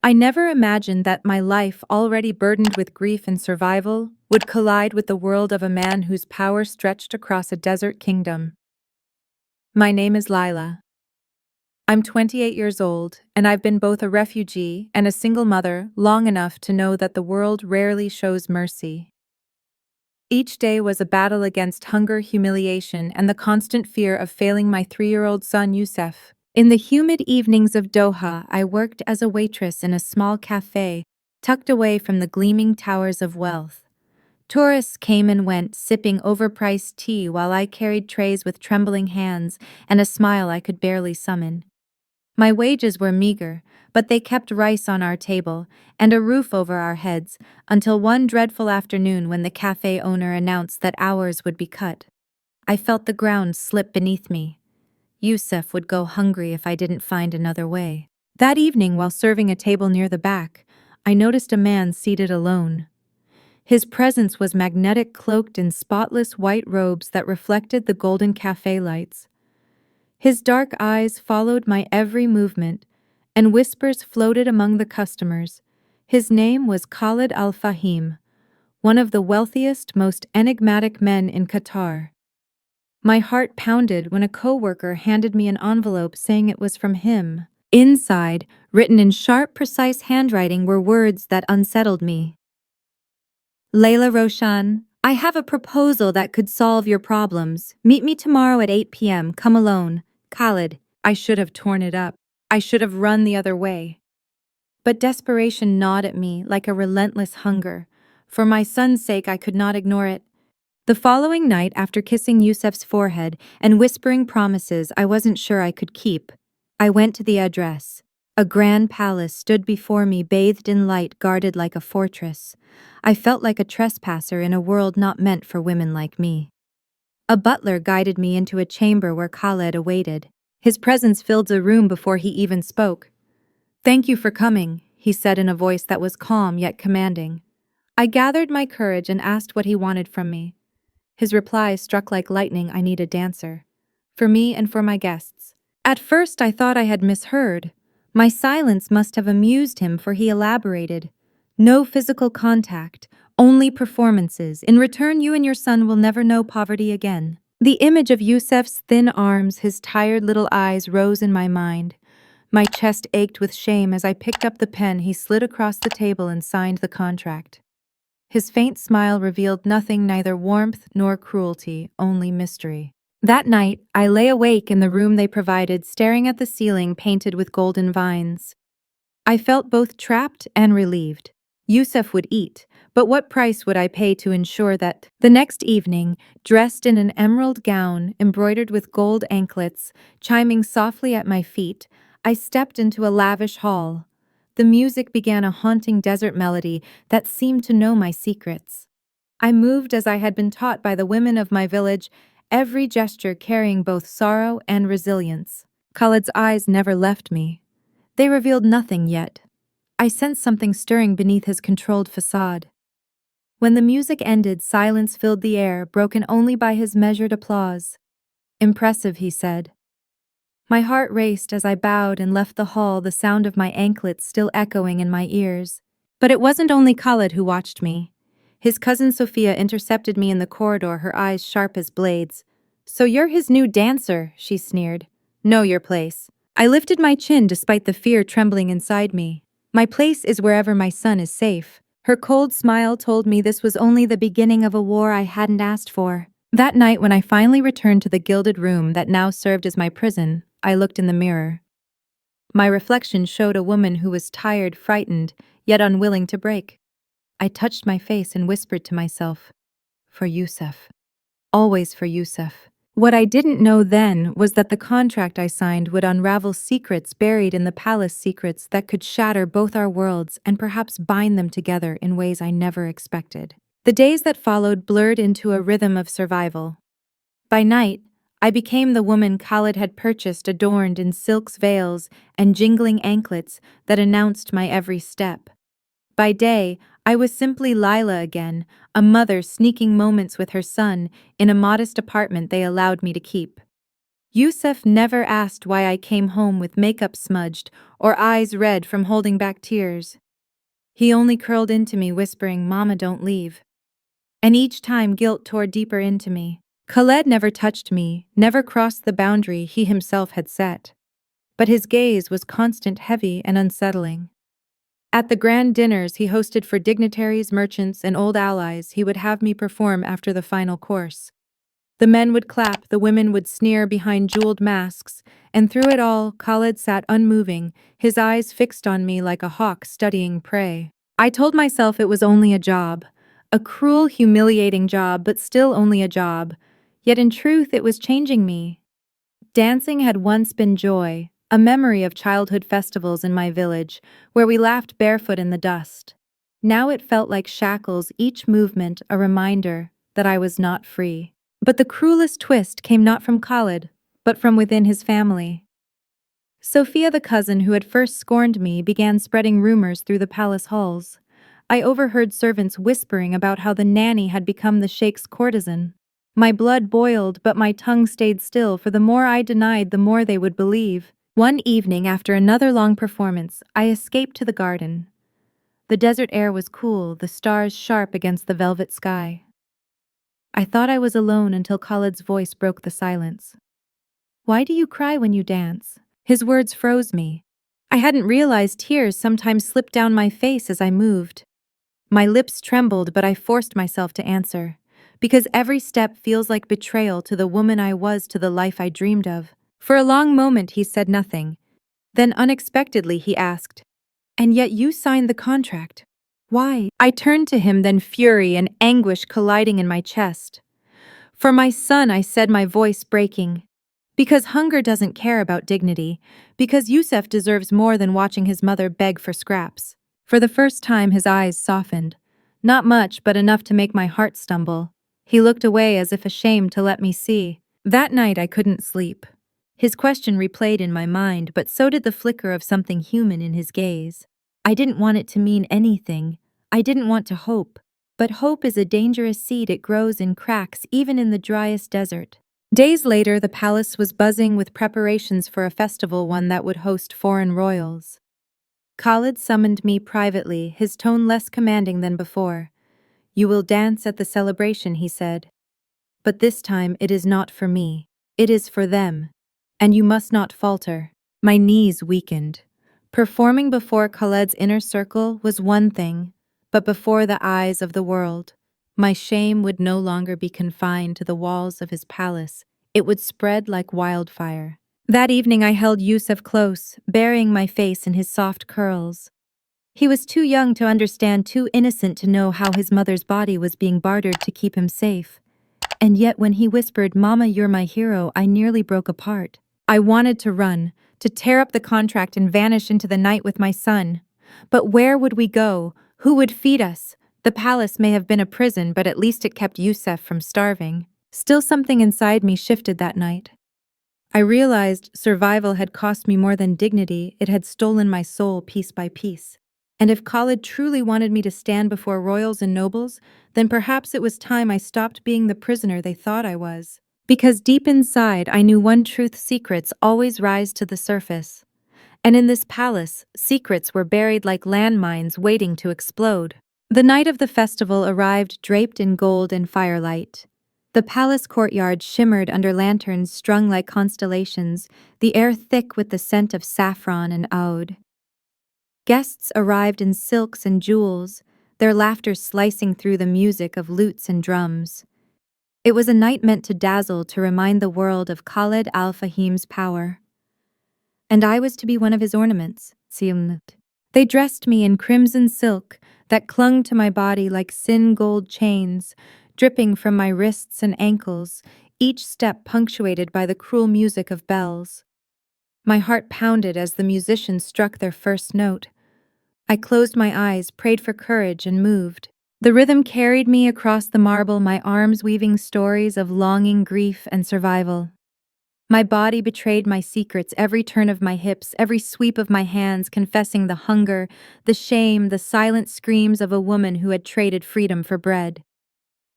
I never imagined that my life, already burdened with grief and survival, would collide with the world of a man whose power stretched across a desert kingdom. My name is Lila. I'm 28 years old, and I've been both a refugee and a single mother long enough to know that the world rarely shows mercy. Each day was a battle against hunger, humiliation, and the constant fear of failing my 3-year-old son Youssef. In the humid evenings of Doha, I worked as a waitress in a small cafe, tucked away from the gleaming towers of wealth. Tourists came and went, sipping overpriced tea while I carried trays with trembling hands and a smile I could barely summon. My wages were meager, but they kept rice on our table and a roof over our heads until one dreadful afternoon when the cafe owner announced that hours would be cut. I felt the ground slip beneath me. Youssef would go hungry if I didn't find another way. That evening, while serving a table near the back, I noticed a man seated alone. His presence was magnetic, cloaked in spotless white robes that reflected the golden cafe lights. His dark eyes followed my every movement, and whispers floated among the customers. His name was Khalid Al-Fahim, one of the wealthiest, most enigmatic men in Qatar. My heart pounded when a coworker handed me an envelope saying it was from him. Inside, written in sharp, precise handwriting, were words that unsettled me. Layla Roshan, I have a proposal that could solve your problems. Meet me tomorrow at 8 p.m. Come alone. Khalid. I should have torn it up. I should have run the other way. But desperation gnawed at me like a relentless hunger. For my son's sake, I could not ignore it. The following night, after kissing Youssef's forehead and whispering promises I wasn't sure I could keep, I went to the address. A grand palace stood before me, bathed in light, guarded like a fortress. I felt like a trespasser in a world not meant for women like me. A butler guided me into a chamber where Khaled awaited. His presence filled the room before he even spoke. "Thank you for coming," he said in a voice that was calm yet commanding. I gathered my courage and asked what he wanted from me. His reply struck like lightning. I need a dancer. For me and for my guests. At first I thought I had misheard. My silence must have amused him, for he elaborated. No physical contact, only performances. In return, you and your son will never know poverty again. The image of Youssef's thin arms, his tired little eyes, rose in my mind. My chest ached with shame as I picked up the pen he slid across the table and signed the contract. His faint smile revealed nothing, neither warmth nor cruelty, only mystery. That night, I lay awake in the room they provided, staring at the ceiling painted with golden vines. I felt both trapped and relieved. Youssef would eat, but what price would I pay to ensure that? The next evening, dressed in an emerald gown embroidered with gold anklets, chiming softly at my feet, I stepped into a lavish hall. The music began a haunting desert melody that seemed to know my secrets. I moved as I had been taught by the women of my village, every gesture carrying both sorrow and resilience. Khalid's eyes never left me. They revealed nothing yet. I sensed something stirring beneath his controlled facade. When the music ended, silence filled the air, broken only by his measured applause. "Impressive," he said. My heart raced as I bowed and left the hall, the sound of my anklets still echoing in my ears. But it wasn't only Khalid who watched me. His cousin Sophia intercepted me in the corridor, her eyes sharp as blades. "So you're his new dancer," she sneered. "Know your place." I lifted my chin despite the fear trembling inside me. "My place is wherever my son is safe." Her cold smile told me this was only the beginning of a war I hadn't asked for. That night, when I finally returned to the gilded room that now served as my prison, I looked in the mirror. My reflection showed a woman who was tired, frightened, yet unwilling to break. I touched my face and whispered to myself, "For Youssef. Always for Youssef." What I didn't know then was that the contract I signed would unravel secrets buried in the palace, secrets that could shatter both our worlds and perhaps bind them together in ways I never expected. The days that followed blurred into a rhythm of survival. By night, I became the woman Khalid had purchased, adorned in silks, veils, and jingling anklets that announced my every step. By day, I was simply Lila again, a mother sneaking moments with her son in a modest apartment they allowed me to keep. Yusuf never asked why I came home with makeup smudged or eyes red from holding back tears. He only curled into me whispering, "Mama, don't leave." And each time guilt tore deeper into me. Khaled never touched me, never crossed the boundary he himself had set. But his gaze was constant, heavy, and unsettling. At the grand dinners he hosted for dignitaries, merchants, and old allies, he would have me perform after the final course. The men would clap, the women would sneer behind jeweled masks, and through it all, Khaled sat unmoving, his eyes fixed on me like a hawk studying prey. I told myself it was only a job, a cruel, humiliating job, but still only a job. Yet in truth, it was changing me. Dancing had once been joy, a memory of childhood festivals in my village, where we laughed barefoot in the dust. Now it felt like shackles, each movement a reminder that I was not free. But the cruelest twist came not from Khalid, but from within his family. Sophia, the cousin who had first scorned me, began spreading rumors through the palace halls. I overheard servants whispering about how the nanny had become the sheikh's courtesan. My blood boiled, but my tongue stayed still, for the more I denied, the more they would believe. One evening, after another long performance, I escaped to the garden. The desert air was cool, the stars sharp against the velvet sky. I thought I was alone until Khalid's voice broke the silence. "Why do you cry when you dance?" His words froze me. I hadn't realized tears sometimes slipped down my face as I moved. My lips trembled, but I forced myself to answer. Because every step feels like betrayal to the woman I was, to the life I dreamed of. For a long moment he said nothing. Then unexpectedly he asked, "And yet you signed the contract. Why?" I turned to him, then fury and anguish colliding in my chest. "For my son," I said, my voice breaking. "Because hunger doesn't care about dignity. Because Yusuf deserves more than watching his mother beg for scraps." For the first time his eyes softened. Not much, but enough to make my heart stumble. He looked away as if ashamed to let me see. That night I couldn't sleep. His question replayed in my mind, but so did the flicker of something human in his gaze. I didn't want it to mean anything. I didn't want to hope. But hope is a dangerous seed. It grows in cracks, even in the driest desert. Days later, the palace was buzzing with preparations for a festival, one that would host foreign royals. Khalid summoned me privately, his tone less commanding than before. "You will dance at the celebration," he said. "But this time it is not for me. It is for them. And you must not falter." My knees weakened. Performing before Khaled's inner circle was one thing, but before the eyes of the world, my shame would no longer be confined to the walls of his palace. It would spread like wildfire. That evening I held Yusuf close, burying my face in his soft curls. He was too young to understand, too innocent to know how his mother's body was being bartered to keep him safe. And yet when he whispered, "Mama, you're my hero," I nearly broke apart. I wanted to run, to tear up the contract and vanish into the night with my son. But where would we go? Who would feed us? The palace may have been a prison, but at least it kept Yusuf from starving. Still, something inside me shifted that night. I realized survival had cost me more than dignity. It had stolen my soul piece by piece. And if Khalid truly wanted me to stand before royals and nobles, then perhaps it was time I stopped being the prisoner they thought I was. Because deep inside, I knew one truth: secrets always rise to the surface. And in this palace, secrets were buried like landmines waiting to explode. The night of the festival arrived, draped in gold and firelight. The palace courtyard shimmered under lanterns strung like constellations, the air thick with the scent of saffron and oud. Guests arrived in silks and jewels, their laughter slicing through the music of lutes and drums. It was a night meant to dazzle, to remind the world of Khalid al-Fahim's power. And I was to be one of his ornaments. They dressed me in crimson silk that clung to my body like sin gold chains, dripping from my wrists and ankles, each step punctuated by the cruel music of bells. My heart pounded as the musicians struck their first note. I closed my eyes, prayed for courage, and moved. The rhythm carried me across the marble, my arms weaving stories of longing, grief, and survival. My body betrayed my secrets, every turn of my hips, every sweep of my hands confessing the hunger, the shame, the silent screams of a woman who had traded freedom for bread.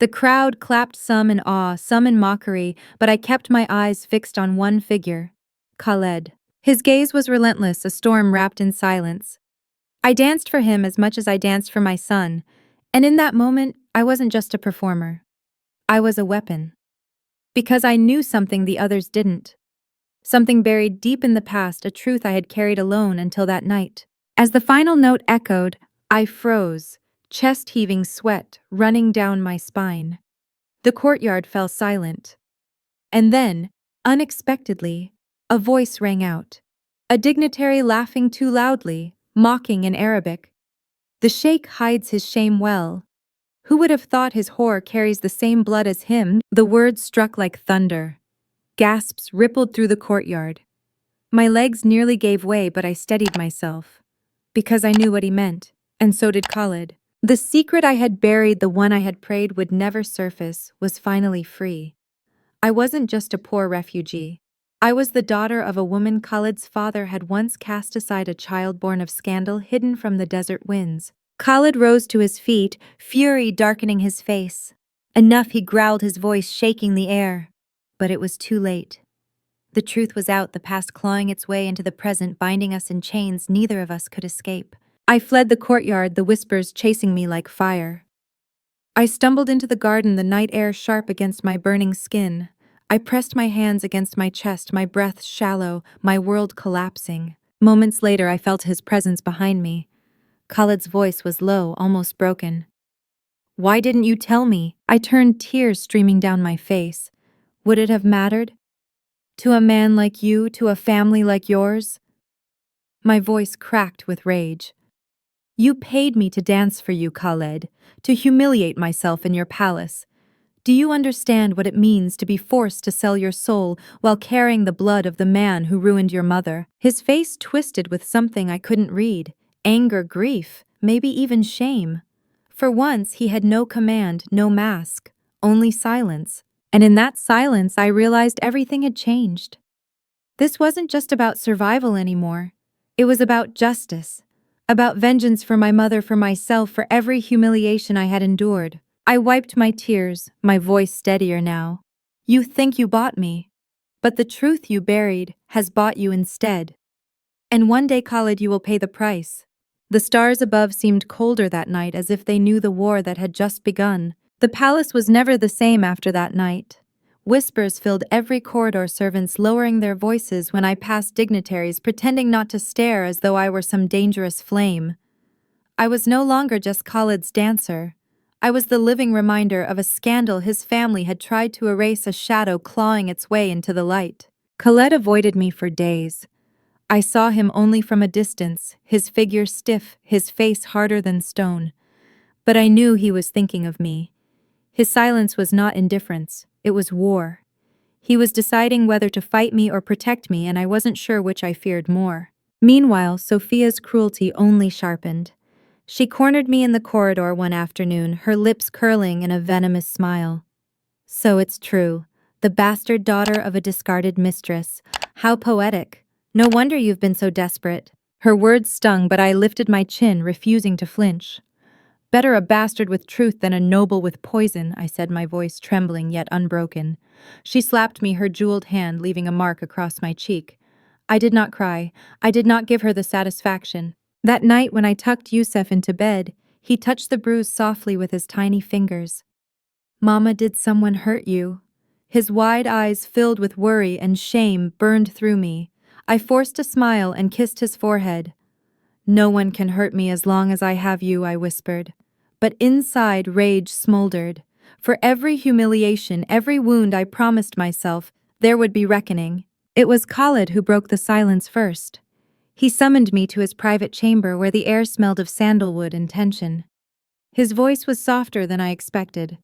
The crowd clapped, some in awe, some in mockery, but I kept my eyes fixed on one figure, Khaled. His gaze was relentless, a storm wrapped in silence. I danced for him as much as I danced for my son, and in that moment, I wasn't just a performer. I was a weapon. Because I knew something the others didn't. Something buried deep in the past, a truth I had carried alone until that night. As the final note echoed, I froze, chest heaving, sweat running down my spine. The courtyard fell silent. And then, unexpectedly, a voice rang out. A dignitary laughing too loudly, mocking in Arabic. The sheikh hides his shame well. Who would have thought his whore carries the same blood as him? The words struck like thunder. Gasps rippled through the courtyard. My legs nearly gave way, but I steadied myself. Because I knew what he meant, and so did Khalid. The secret I had buried, the one I had prayed would never surface, was finally free. I wasn't just a poor refugee. I was the daughter of a woman Khalid's father had once cast aside, a child born of scandal, hidden from the desert winds. Khalid rose to his feet, fury darkening his face. Enough, he growled, his voice shaking the air. But it was too late. The truth was out, the past clawing its way into the present, binding us in chains neither of us could escape. I fled the courtyard, the whispers chasing me like fire. I stumbled into the garden, the night air sharp against my burning skin. I pressed my hands against my chest, my breath shallow, my world collapsing. Moments later, I felt his presence behind me. Khalid's voice was low, almost broken. "Why didn't you tell me?" I turned, tears streaming down my face. Would it have mattered? To a man like you, to a family like yours? My voice cracked with rage. You paid me to dance for you, Khaled, to humiliate myself in your palace. Do you understand what it means to be forced to sell your soul while carrying the blood of the man who ruined your mother? His face twisted with something I couldn't read. Anger, grief, maybe even shame. For once, he had no command, no mask, only silence. And in that silence, I realized everything had changed. This wasn't just about survival anymore. It was about justice. About vengeance for my mother, for myself, for every humiliation I had endured. I wiped my tears, my voice steadier now. You think you bought me, but the truth you buried has bought you instead. And one day, Khalid, you will pay the price. The stars above seemed colder that night, as if they knew the war that had just begun. The palace was never the same after that night. Whispers filled every corridor, servants lowering their voices when I passed, dignitaries pretending not to stare as though I were some dangerous flame. I was no longer just Khalid's dancer. I was the living reminder of a scandal his family had tried to erase, a shadow clawing its way into the light. Khaled avoided me for days. I saw him only from a distance, his figure stiff, his face harder than stone. But I knew he was thinking of me. His silence was not indifference, it was war. He was deciding whether to fight me or protect me, and I wasn't sure which I feared more. Meanwhile, Sophia's cruelty only sharpened. She cornered me in the corridor one afternoon, her lips curling in a venomous smile. So it's true, the bastard daughter of a discarded mistress. How poetic. No wonder you've been so desperate. Her words stung, but I lifted my chin, refusing to flinch. Better a bastard with truth than a noble with poison, I said, my voice trembling yet unbroken. She slapped me, her jeweled hand leaving a mark across my cheek. I did not cry. I did not give her the satisfaction. That night when I tucked Yusuf into bed, he touched the bruise softly with his tiny fingers. "Mama, did someone hurt you?" His wide eyes filled with worry and shame burned through me. I forced a smile and kissed his forehead. "No one can hurt me as long as I have you," I whispered. But inside, rage smoldered. For every humiliation, every wound, I promised myself there would be reckoning. It was Khalid who broke the silence first. He summoned me to his private chamber where the air smelled of sandalwood and tension. His voice was softer than I expected.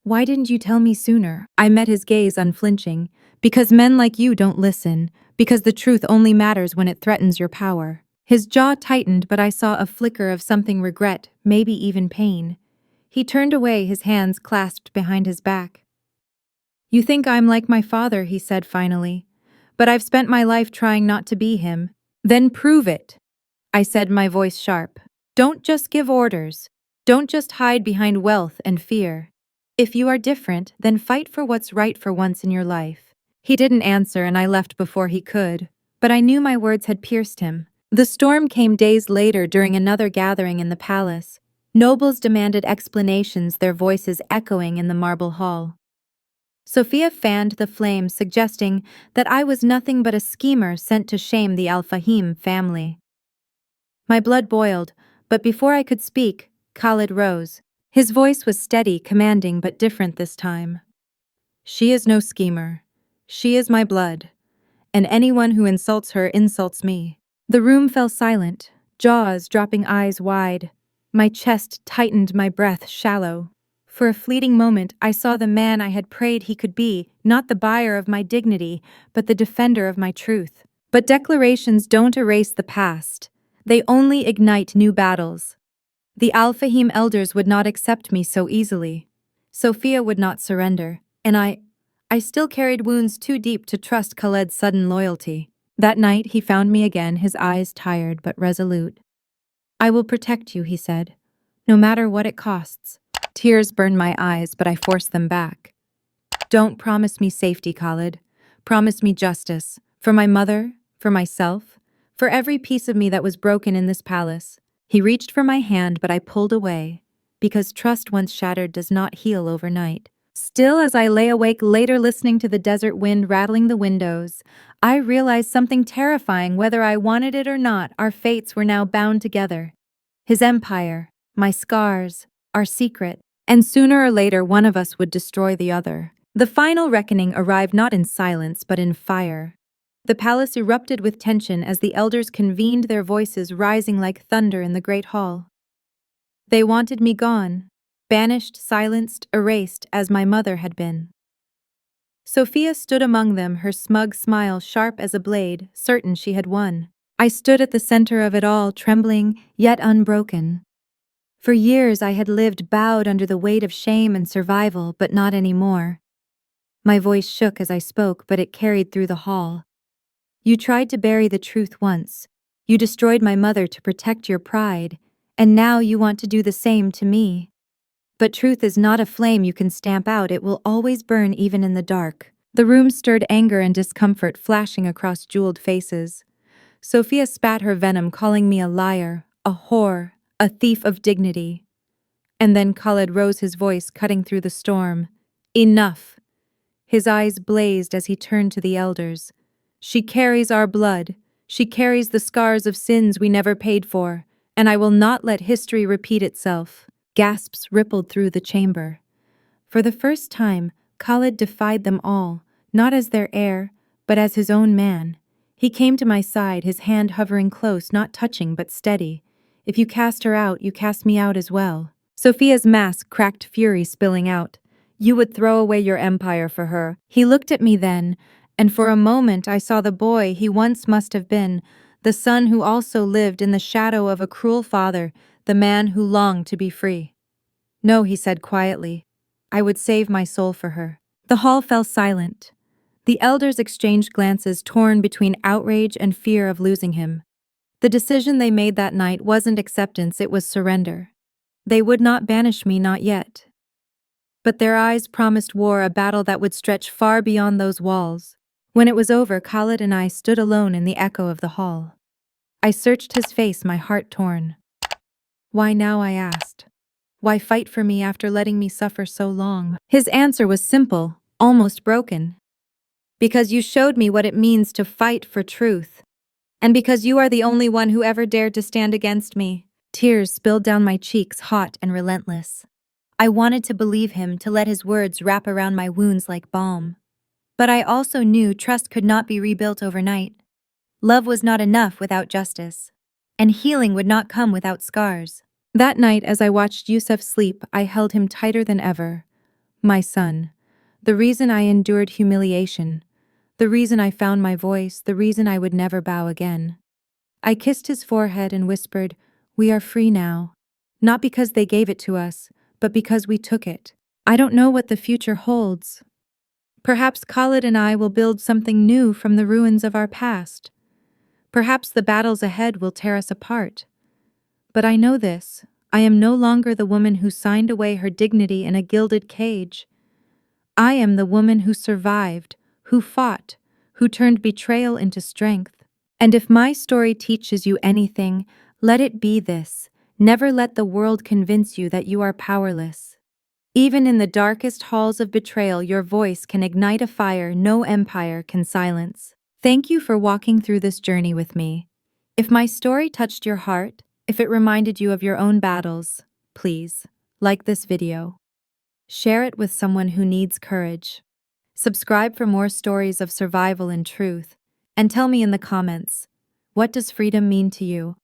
"Why didn't you tell me sooner?" I met his gaze unflinching. "Because men like you don't listen. Because the truth only matters when it threatens your power." His jaw tightened, but I saw a flicker of something, regret, maybe even pain. He turned away, his hands clasped behind his back. "You think I'm like my father," he said finally. "But I've spent my life trying not to be him." "Then prove it," I said, my voice sharp. "Don't just give orders. Don't just hide behind wealth and fear. If you are different, then fight for what's right for once in your life. He didn't answer and I left before he could, but I knew my words had pierced him. The storm came days later during another gathering in the palace. Nobles demanded explanations, their voices echoing in the marble hall. Sophia fanned the flames, suggesting that I was nothing but a schemer sent to shame the Al-Fahim family. My blood boiled, but before I could speak, Khalid rose. His voice was steady, commanding, but different this time. She is no schemer. She is my blood, and anyone who insults her insults me. The room fell silent, jaws dropping, eyes wide. My chest tightened, my breath shallow. For a fleeting moment, I saw the man I had prayed he could be, not the buyer of my dignity, but the defender of my truth. But declarations don't erase the past. They only ignite new battles. The Al-Fahim elders would not accept me so easily. Sophia would not surrender, and I still carried wounds too deep to trust Khaled's sudden loyalty. That night he found me again, his eyes tired but resolute. I will protect you, he said, no matter what it costs. Tears burned my eyes, but I forced them back. Don't promise me safety, Khaled. Promise me justice. For my mother, for myself, for every piece of me that was broken in this palace. He reached for my hand, but I pulled away, because trust once shattered does not heal overnight. Still, as I lay awake later listening to the desert wind rattling the windows, I realized something terrifying. Whether I wanted it or not, our fates were now bound together. His empire, my scars, our secret, and sooner or later one of us would destroy the other. The final reckoning arrived not in silence but in fire. The palace erupted with tension as the elders convened, their voices rising like thunder in the great hall. They wanted me gone, banished, silenced, erased as my mother had been. Sophia stood among them, her smug smile sharp as a blade, certain she had won. I stood at the center of it all, trembling, yet unbroken. For years I had lived bowed under the weight of shame and survival, but not anymore. My voice shook as I spoke, but it carried through the hall. You tried to bury the truth once. You destroyed my mother to protect your pride, and now you want to do the same to me. But truth is not a flame you can stamp out, it will always burn even in the dark. The room stirred, anger and discomfort flashing across jeweled faces. Sophia spat her venom, calling me a liar, a whore, a thief of dignity. And then Khaled rose, his voice cutting through the storm. Enough! His eyes blazed as he turned to the elders. She carries our blood. She carries the scars of sins we never paid for, and I will not let history repeat itself. Gasps rippled through the chamber. For the first time, Khaled defied them all, not as their heir, but as his own man. He came to my side, his hand hovering close, not touching but steady. If you cast her out, you cast me out as well. Sophia's mask cracked, fury spilling out. You would throw away your empire for her. He looked at me then, and for a moment I saw the boy he once must have been, the son who also lived in the shadow of a cruel father, the man who longed to be free. No, he said quietly. I would save my soul for her. The hall fell silent. The elders exchanged glances, torn between outrage and fear of losing him. The decision they made that night wasn't acceptance, it was surrender. They would not banish me, not yet. But their eyes promised war, a battle that would stretch far beyond those walls. When it was over, Khaled and I stood alone in the echo of the hall. I searched his face, my heart torn. Why now, I asked. Why fight for me after letting me suffer so long? His answer was simple, almost broken. Because you showed me what it means to fight for truth. And because you are the only one who ever dared to stand against me. Tears spilled down my cheeks, hot and relentless. I wanted to believe him, to let his words wrap around my wounds like balm. But I also knew trust could not be rebuilt overnight. Love was not enough without justice. And healing would not come without scars. That night, as I watched Yusuf sleep, I held him tighter than ever. My son. The reason I endured humiliation. The reason I found my voice. The reason I would never bow again. I kissed his forehead and whispered, we are free now. Not because they gave it to us, but because we took it. I don't know what the future holds. Perhaps Khaled and I will build something new from the ruins of our past. Perhaps the battles ahead will tear us apart. But I know this. I am no longer the woman who signed away her dignity in a gilded cage. I am the woman who survived, who fought, who turned betrayal into strength. And if my story teaches you anything, let it be this: never let the world convince you that you are powerless. Even in the darkest halls of betrayal, your voice can ignite a fire no empire can silence. Thank you for walking through this journey with me. If my story touched your heart, if it reminded you of your own battles, please like this video. Share it with someone who needs courage. Subscribe for more stories of survival and truth. And tell me in the comments, what does freedom mean to you?